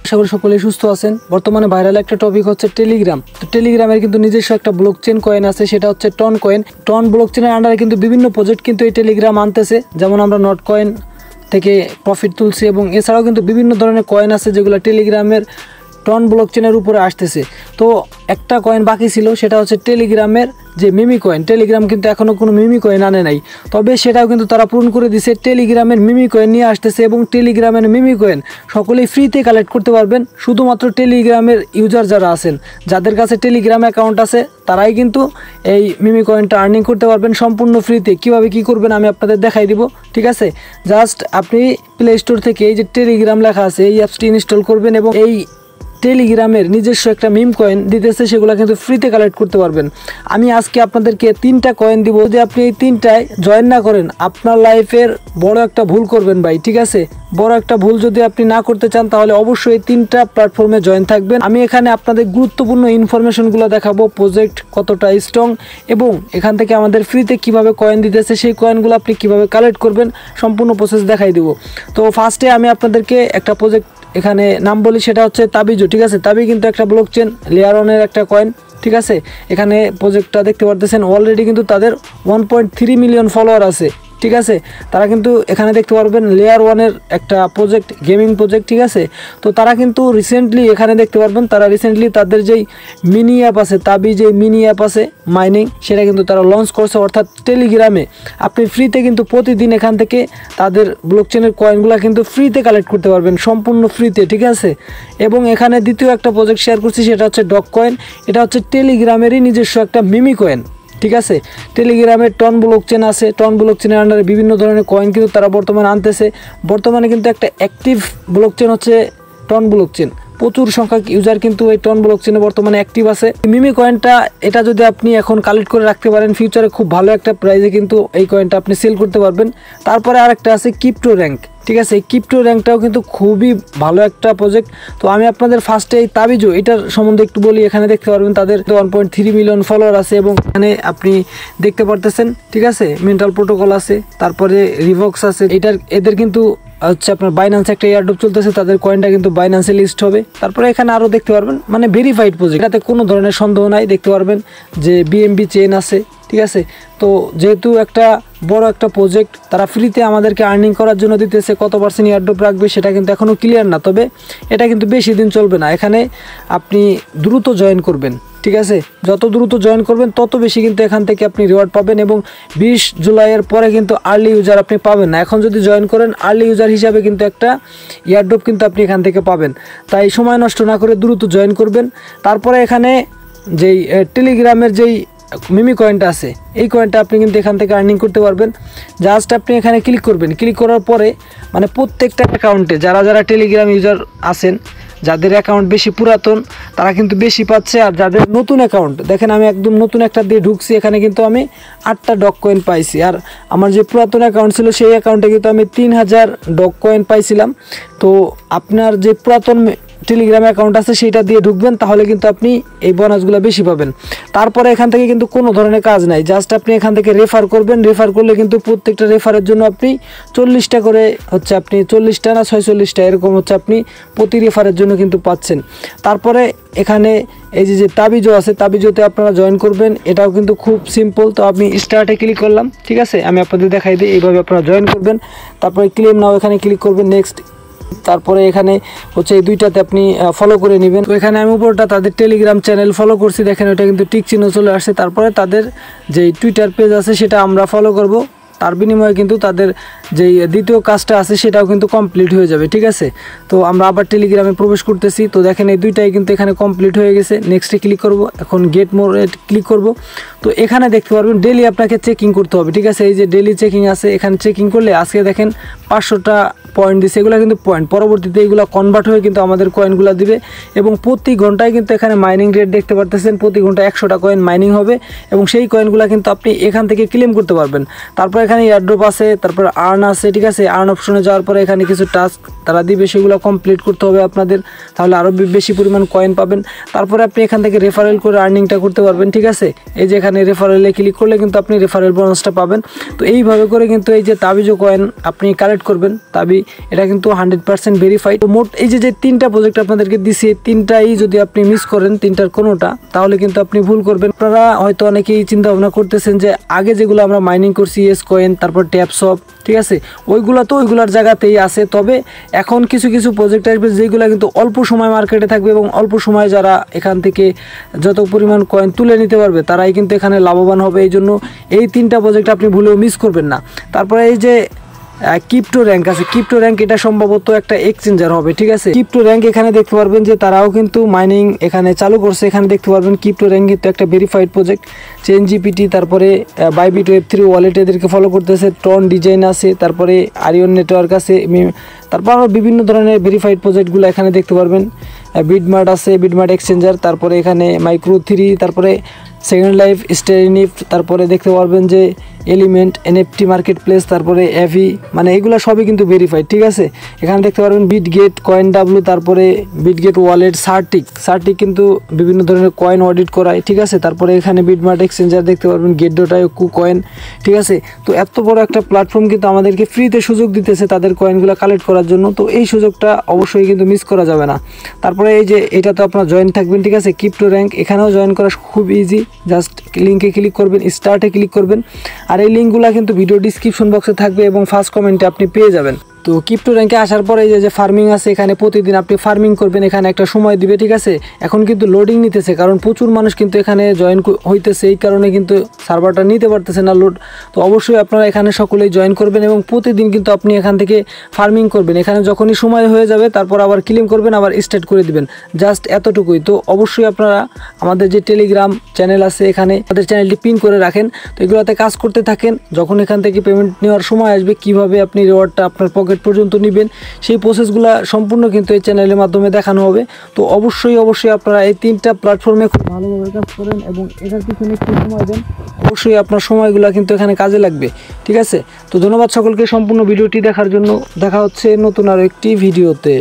আশা করি সকলেই সুস্থ আছেন। বর্তমানে ভাইরাল একটা টপিক হচ্ছে টেলিগ্রাম। তো টেলিগ্রামের কিন্তু নিজস্ব একটা ব্লকচেন কয়েন আছে, সেটা হচ্ছে টন কয়েন। টন ব্লকচেনের আন্ডারে কিন্তু বিভিন্ন প্রজেক্ট কিন্তু এই টেলিগ্রাম আনতেছে, যেমন আমরা নট কয়েন থেকে প্রফিট তুলছি এবং এছাড়াও কিন্তু বিভিন্ন ধরনের কয়েন আছে যেগুলো টেলিগ্রামের টন ব্লকচেনের উপরে আসতেছে। তো একটা কয়েন বাকি ছিল, সেটা হচ্ছে টেলিগ্রামের যে মিমি কয়েন। টেলিগ্রাম কিন্তু এখনও কোনো মিমি কয়েন আনে নাই, তবে সেটাও কিন্তু তারা পূরণ করে দিছে। টেলিগ্রামের মিমি কয়েন নিয়ে আসতেছে এবং টেলিগ্রামের মিমি কয়েন সকলেই ফ্রিতে কালেক্ট করতে পারবেন। শুধুমাত্র টেলিগ্রামের ইউজার যারা আছেন, যাদের কাছে টেলিগ্রাম অ্যাকাউন্ট আছে, তারাই কিন্তু এই মিমি কয়েনটা আর্নিং করতে পারবেন সম্পূর্ণ ফ্রিতে। কীভাবে কী করবেন আমি আপনাদের দেখাই দিব, ঠিক আছে? জাস্ট আপনি প্লে স্টোর থেকে এই যে টেলিগ্রাম লেখা আছে এই অ্যাপসটি ইনস্টল করবেন এবং এই টেলিগ্রামের নিজস্ব একটা মিম কয়েন দিতেছে, সেগুলো কিন্তু ফ্রিতে কালেক্ট করতে পারবেন। আমি আজকে আপনাদেরকে 3টা কয়েন দিব। যদি আপনি এই 3টায় জয়েন না করেন, আপনার লাইফের বড় একটা ভুল করবেন ভাই, ঠিক আছে? বড় একটা ভুল যদি আপনি না করতে চান, তাহলে অবশ্যই এই 3টা প্ল্যাটফর্মে জয়েন থাকবেন। আমি এখানে আপনাদের গুরুত্বপূর্ণ ইনফরমেশনগুলো দেখাবো, প্রজেক্ট কতটা স্ট্রং এবং এখান থেকে আমাদের ফ্রিতে কিভাবে কয়েন দিতেছে, সেই কয়েনগুলো আপনি কিভাবে কালেক্ট করবেন, সম্পূর্ণ প্রসেস দেখাই দিব। তো ফার্স্টে আমি আপনাদেরকে একটা প্রজেক্ট এখানে নাম বলি, সেটা হচ্ছে তাবিজো, ঠিক আছে? তাবি কিন্তু একটা ব্লকচেন লেয়ার 1-এর একটা কয়েন, ঠিক আছে? এখানে প্রজেক্টটা দেখতে পারতেছেন, অলরেডি কিন্তু তাদের 1.3 মিলিয়ন ফলোয়ার আছে, ঠিক আছে? তারা কিন্তু এখানে দেখতে পারবেন লেয়ার 1-এর একটা প্রজেক্ট, গেমিং প্রজেক্ট, ঠিক আছে? তো তারা কিন্তু রিসেন্টলি এখানে দেখতে পারবেন, তারা রিসেন্টলি তাদের যেই মিনি অ্যাপ আছে, তাবি যে মিনি অ্যাপ আছে মাইনিং, সেটা কিন্তু তারা লঞ্চ করছে। অর্থাৎ টেলিগ্রামে আপনি ফ্রিতে কিন্তু প্রতিদিন এখান থেকে তাদের ব্লকচেনের কয়েনগুলো কিন্তু ফ্রিতে কালেক্ট করতে পারবেন, সম্পূর্ণ ফ্রিতে, ঠিক আছে? এবং এখানে দ্বিতীয় একটা প্রজেক্ট শেয়ার করছি, সেটা হচ্ছে ডগ কয়েন। এটা হচ্ছে টেলিগ্রামেরই নিজস্ব একটা মিমি কয়েন, ঠিক আছে? টেলিগ্রামের টন ব্লকচেন আছে, টন ব্লকচেনের আন্ডারে বিভিন্ন ধরনের কয়েন কিন্তু তারা বর্তমানে আনতেছে। বর্তমানে কিন্তু একটা অ্যাক্টিভ ব্লকচেন হচ্ছে টন ব্লকচেন। প্রচুর সংখ্যক ইউজার কিন্তু এই টন ব্লকচেনে বর্তমানে অ্যাক্টিভ আছে। মিমি কয়েনটা এটা যদি আপনি এখন কালেক্ট করে রাখতে পারেন, ফিউচারে খুব ভালো একটা প্রাইসে কিন্তু এই কয়েনটা আপনি সেল করতে পারবেন। তারপরে আরেকটা আছে ক্রিপ্টো র্যাঙ্ক, ঠিক আছে? এই ক্রিপ্টো র্যাঙ্কটাও কিন্তু খুবই ভালো একটা প্রজেক্ট। তো আমি আপনাদের ফার্স্টে এই তাবিজো এটার সম্বন্ধে একটু বলি। এখানে দেখতে পারবেন তাদের 1.3 মিলিয়ন ফলোয়ার আছে এবং এখানে আপনি দেখতে পারতেছেন, ঠিক আছে? মেন্টাল প্রোটোকল আছে, তারপরে রিভক্স আছে। এদের কিন্তু হচ্ছে আপনার বাইন্যান্স একটা এয়ারড্রপ চলতেছে, তাদের কয়েনটা কিন্তু বাইন্যান্সে লিস্ট হবে। তারপরে এখানে আরও দেখতে পারবেন মানে ভেরিফাইড প্রজেক্ট, এটাতে কোনো ধরনের সন্দেহ নাই। দেখতে পারবেন যে বিএমবি চেইন আছে, ঠিক আছে? তো যেহেতু একটা বড় একটা প্রজেক্ট, তারা ফ্রিতে আমাদেরকে আর্নিং করার জন্য দিতেছে। কত পার্সেন্ট এয়ারড্রপ রাখবে সেটা কিন্তু এখনও ক্লিয়ার না, তবে এটা কিন্তু বেশি দিন চলবে না। এখানে আপনি দ্রুত জয়েন করবেন, ঠিক আছে? যত দ্রুত জয়েন করবেন তত বেশি কিন্তু এখান থেকে আপনি রিওয়ার্ড পাবেন এবং 20 জুলাইয়ের পরে কিন্তু আর্লি ইউজার আপনি পাবেন না। এখন যদি জয়েন করেন আর্লি ইউজার হিসাবে কিন্তু একটা এয়ারড্রপ কিন্তু আপনি এখান থেকে পাবেন। তাই সময় নষ্ট না করে দ্রুত জয়েন করবেন। তারপরে এখানে যেই টেলিগ্রামের যেই মিমি কয়েনটা আছে, এই কয়েনটা আপনি কিন্তু এখান থেকে আর্নিং করতে পারবেন। জাস্ট আপনি এখানে ক্লিক করবেন, ক্লিক করার পরে মানে প্রত্যেকটা অ্যাকাউন্টে যারা যারা টেলিগ্রাম ইউজার আছেন, যাদের অ্যাকাউন্ট বেশি পুরাতন তারা কিন্তু বেশি পাচ্ছে। আর যাদের নতুন অ্যাকাউন্ট, দেখেন আমি একদম নতুন একটা দিয়ে ঢুকছি, এখানে কিন্তু আমি 8টা ডগ কয়েন পাইছি। আর আমার যে পুরাতন অ্যাকাউন্ট ছিল সেই অ্যাকাউন্টে কিন্তু আমি 3000 ডগ কয়েন পাইছিলাম। তো আপনার যে পুরাতন টেলিগ্রাম অ্যাকাউন্ট আছে সেইটা দিয়ে ঢুকবেন, তাহলে কিন্তু আপনি এই বোনাসগুলো বেশি পাবেন। তারপরে এখান থেকে কিন্তু কোনো ধরনের কাজ নাই, জাস্ট আপনি এখান থেকে রেফার করবেন। রেফার করলে কিন্তু প্রত্যেকটা রেফারের জন্য আপনি 40টা করে হচ্ছে, আপনি 40টা না 46টা এরকম হচ্ছে আপনি প্রতি রেফারের জন্য কিন্তু পাচ্ছেন। তারপরে এখানে এই যে তাবিজো আছে, তাবিজোতে আপনারা জয়েন করবেন। এটাও কিন্তু খুব সিম্পল। তো আমি স্টার্টে ক্লিক করলাম, ঠিক আছে? আমি আপনাদের দেখাই দিই, এইভাবে আপনারা জয়েন করবেন। তারপরে ক্লেম নাও এখানে ক্লিক করবেন, নেক্সট। তারপরে এখানে হচ্ছে এই দুইটাতে আপনি ফলো করে নেবেন। তো এখানে আমি উপরটা তাদের টেলিগ্রাম চ্যানেল ফলো করছি, দেখেন ওটা কিন্তু টিক চিহ্ন চলে আসছে। তারপরে তাদের যে টুইটার পেজ আছে সেটা আমরা ফলো করব, তার বিনিময়ে কিন্তু তাদের যেই দ্বিতীয় কাজটা আছে সেটাও কিন্তু কমপ্লিট হয়ে যাবে, ঠিক আছে? তো আমরা আবার টেলিগ্রামে প্রবেশ করতেছি। তো দেখেন এই দুইটাই কিন্তু এখানে কমপ্লিট হয়ে গেছে। নেক্সটে ক্লিক করব, এখন গেট মোরে ক্লিক করব। তো এখানে দেখতে পারবেন ডেলি আপনাকে চেকিং করতে হবে, ঠিক আছে? এই যে ডেলি চেকিং আছে, এখানে চেকিং করলে আজকে দেখেন 500টা পয়েন্ট দিচ্ছে, এগুলো কিন্তু পয়েন্ট। পরবর্তীতে এগুলো কনভার্ট হয়ে কিন্তু আমাদের কয়েনগুলো দিবে এবং প্রতি ঘন্টায় কিন্তু এখানে মাইনিং রেট দেখতে পারতেছেন, প্রতি ঘন্টায় 100টা কয়েন মাইনিং হবে এবং সেই কয়েনগুলো কিন্তু আপনি এখান থেকে ক্লেম করতে পারবেন। তারপর এখানে এয়ারড্রপ আছে, তারপর আর্ন আর্ন আছে, ঠিক আছে। আর্ন অপশনে যাওয়ার পরে এখানে কিছু টাস্ক তারা দিবে, সেগুলো কমপ্লিট করতে হবে আপনাদের, তাহলে আরও বেশি পরিমাণ কয়েন পাবেন। তারপরে আপনি এখান থেকে রেফারেল করে আর্নিংটা করতে পারবেন, ঠিক আছে। এই যে এখানে রেফারেলে ক্লিক করলে কিন্তু আপনি রেফারেল বোনাসটা পাবেন। তো এইভাবে করে কিন্তু এই যে তাবিজও কয়েন আপনি কালেক্ট করবেন। তাবি এটা কিন্তু 100% ভেরিফাইড। তো মোট এই যে 3টা প্রজেক্ট আপনাদেরকে দিছি, 3টাই যদি আপনি মিস করেন 3টার কোনোটা, তাহলে কিন্তু আপনি ভুল করবেন। আপনারা হয়তো অনেকেই চিন্তা ভাবনা করতেছেন যে আগে যেগুলো আমরা মাইনিং করছি ইয়েস কয়েন, তারপর ট্যাপসপ, ঠিক আছে, ওইগুলো তো ওইগুলোর জায়গাতেই আছে। তবে এখন কিছু কিছু প্রজেক্ট আসবে যেগুলো কিন্তু অল্প সময় মার্কেটে থাকবে এবং অল্প সময় যারা এখান থেকে যত পরিমাণ কয়েন তুলে নিতে পারবে তারাই কিন্তু এখানে লাভবান হবে। এই জন্য এই 3টা প্রজেক্ট আপনি ভুলেও মিস করবেন না। তারপরে এই যে ক্রিপ্টো র্যাঙ্ক আছে, ক্রিপ্টো র্যাঙ্ক এটা সম্ভবত একটা এক্সচেঞ্জার হবে, ঠিক আছে। ক্রিপ্টো র্যাঙ্ক এখানে দেখতে পারবেন যে তারাও কিন্তু মাইনিং এখানে চালু করছে। এখানে দেখতে পারবেন ক্রিপ্টো র্যাঙ্ক কিন্তু একটা ভেরিফাইড প্রজেক্ট। চেন জিপিটি, তারপরে বাইবিট ওয়েব3 ওয়ালেট এদেরকে ফলো করতেছে। টন ডিজাইন আছে, তারপরে আরিয়ন নেটওয়ার্ক আছে, তারপর আরও বিভিন্ন ধরনের ভেরিফাইড প্রজেক্টগুলো এখানে দেখতে পারবেন। বিটমার্ট আছে, বিটমার্ট এক্সচেঞ্জার, তারপরে এখানে মাইক্রো3, তারপরে সেকেন্ড লাইফ, স্টেরিনিফ, তারপরে দেখতে পারবেন যে এলিমেন্ট, এনএফটি মার্কেট প্লেস, তারপরে এভি, মানে এগুলো সবই কিন্তু ভেরিফাইড, ঠিক আছে। এখানে দেখতে পারবেন বিটগেট, কয়েন ডাব্লু, তারপরে বিটগেট ওয়ালেট, সার্টিক কিন্তু বিভিন্ন ধরনের কয়েন অডিট করায়, ঠিক আছে। তারপরে এখানে বিটমার্ট এক্সচেঞ্জার দেখতে পারবেন, গেট.io কয়েন, ঠিক আছে। তো এত বড় একটা প্ল্যাটফর্ম কিন্তু আমাদেরকে ফ্রিতে সুযোগ দিতেছে তাদের কয়েনগুলো কালেক্ট করার জন্য। তো এই সুযোগটা অবশ্যই কিন্তু মিস করা যাবে না। তারপরে এই যে এটা তো আপনার জয়েন থাকবেন, ঠিক আছে। ক্রিপ্টো র্যাঙ্ক এখানেও জয়েন করা খুব ইজি, জাস্ট লিঙ্কে ক্লিক করবেন, স্টার্টে ক্লিক করবেন। আর এই লিঙ্কগুলো কিন্তু ভিডিও ডিসক্রিপশন বক্সে থাকবে এবং ফার্স্ট কমেন্টে আপনি পেয়ে যাবেন। তো ক্রিপ্টো র্যাঙ্কে আসার পরে এই যে ফার্মিং আছে, এখানে প্রতিদিন আপনি ফার্মিং করবেন, এখানে একটা সময় দিবে, ঠিক আছে। এখন কিন্তু লোডিং নিতেছে, কারণ প্রচুর মানুষ কিন্তু এখানে জয়েন হইতেছে, এই কারণে কিন্তু সার্ভারটা নিতে পারতেছে না লোড। তো অবশ্যই আপনারা এখানে সকলেই জয়েন করবেন এবং প্রতিদিন কিন্তু আপনি এখান থেকে ফার্মিং করবেন। এখানে যখনই সময় হয়ে যাবে তারপর আবার ক্লেম করবেন, আবার স্টার্ট করে দিবেন, জাস্ট এতটুকুই। তো অবশ্যই আপনারা আমাদের যে টেলিগ্রাম চ্যানেল আছে এখানে আমাদের চ্যানেলটি পিন করে রাখেন। তো এগুলোতে কাজ করতে থাকেন, যখন এখান থেকে পেমেন্ট নেওয়ার সময় আসবে কিভাবে আপনি রিওয়ার্ডটা আপনার পকেট পর্যন্ত নেবেন সেই প্রসেসগুলো সম্পূর্ণ কিন্তু এই চ্যানেলের মাধ্যমে দেখানো হবে। তো অবশ্যই আপনারা এই 3টা প্ল্যাটফর্মে খুব ভালোভাবে কাজ করেন এবং এটার পিছনে একটু সময় দেন, অবশ্যই আপনার সময়গুলো কিন্তু এখানে কাজে লাগবে, ঠিক আছে। তো ধন্যবাদ সকলকে সম্পূর্ণ ভিডিওটি দেখার জন্য। দেখা হচ্ছে নতুন আরও একটি ভিডিওতে।